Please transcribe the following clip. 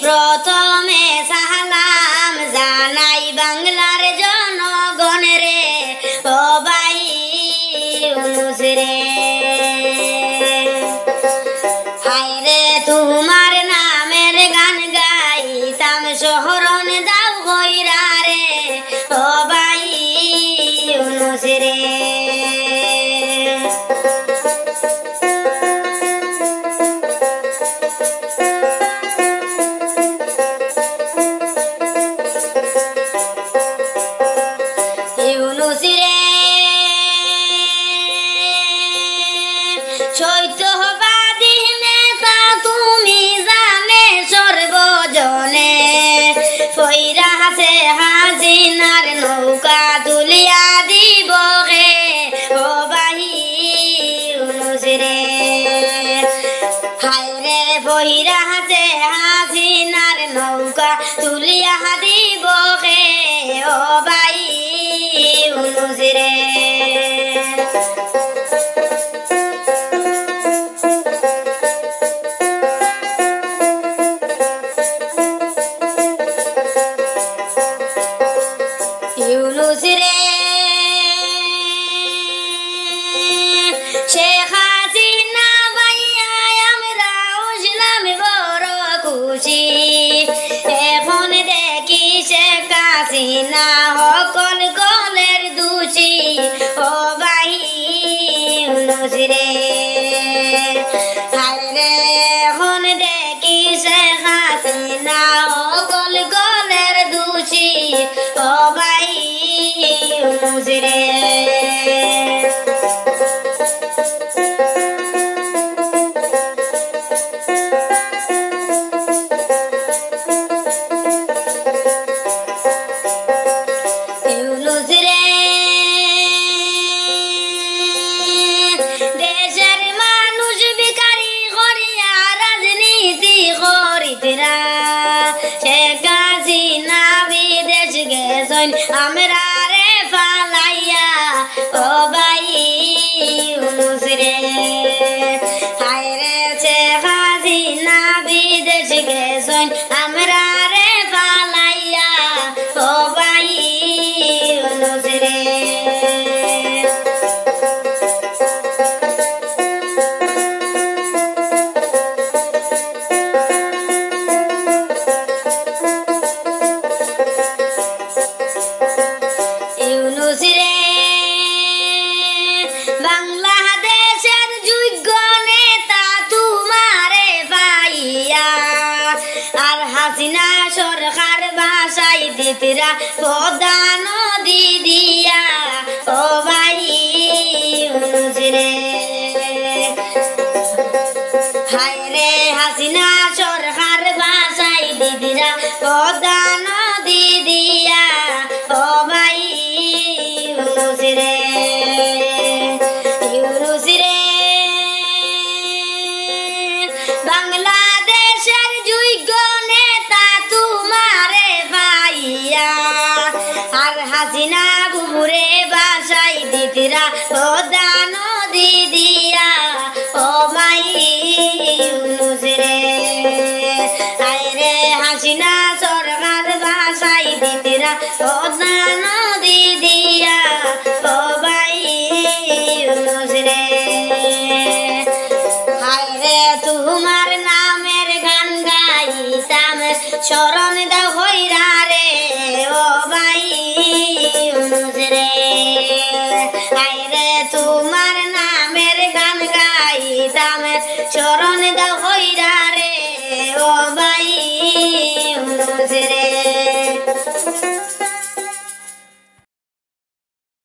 প্রথমে সালাম জানাই বাংলার জনগণ রে ও ভাই ইউনূস রে। হায় রে তোমার নামের গান গাইতাম শহরণ দাও কইরা রে ও ভাই ইউনূস রে। ইউনূস রে সত্যবাদী নেতা তুমি জানে সর্বজনে কইরা আছে হাসিনার নৌকা তুলিয়া দিব হে ও ভাই ইউনূস রে। হায় রে কইরা আছে হাসিনার নৌকা তুলিয়া দিব হে ও ভাই ইউনূস রে। ইউনূস রে শেখ হাসিনা ভাইয়া আমরা উঠলাম বড় খুশি এখন দেখি শেখ হাসিনা সকল গলের দোষী ও ভাই ইউনূস রে। হায় রে এখন দেখি শেখ হাসিনা সকল গলের দোষী ও ভাই ইউনূস রে। ইউনূস রে দেশের মানুষ ভিখারি করিয়া রাজনীতি করিতরা শেখ হাসিনা বিদেশ গেছেন আমরা রে ফালাইয়া ও ভাই ইউনূস রে। হায় রে শেখ হাসিনা বিদেশ গেছেন আমরা রে ফালাইয়া ও ভাই ইউনূস রে। ইউনূস রে বাংলাদেশের যোগ্য নেতা তোমারে পাইয়া আর হাসিনা সরকার ভাষাই দিতরা পদ্মা নদী দিয়া ও ভাই ইউনূস রে। হায় রে হাসিনা সরকার ভাষাই দিতরা পদ্মা নদী দিয়া ও ভাই ইউনূস রে। ইউনূস রে বাংলাদেশের যোগ্য নেতা তোমারে পাইয়া আর হাসিনা বুবুরে বাসাই দিতরা পদ্মা নদী দিয়া ও ভাই ইউনূস রে। হায় রে হাসিনা সরকার বাসাই দিতরা পদ্মা নদী দিয়া ও ভাই ইউনূস রে। হায় রে তোমার নামের গান গাইতাম শরণ দাও হইরা রে ও ভাই ইউনূস রে। হায় রে তোমার নামের গান গাইতাম শরণ দাও হইরা রে ও ভাই ইউনূস রে।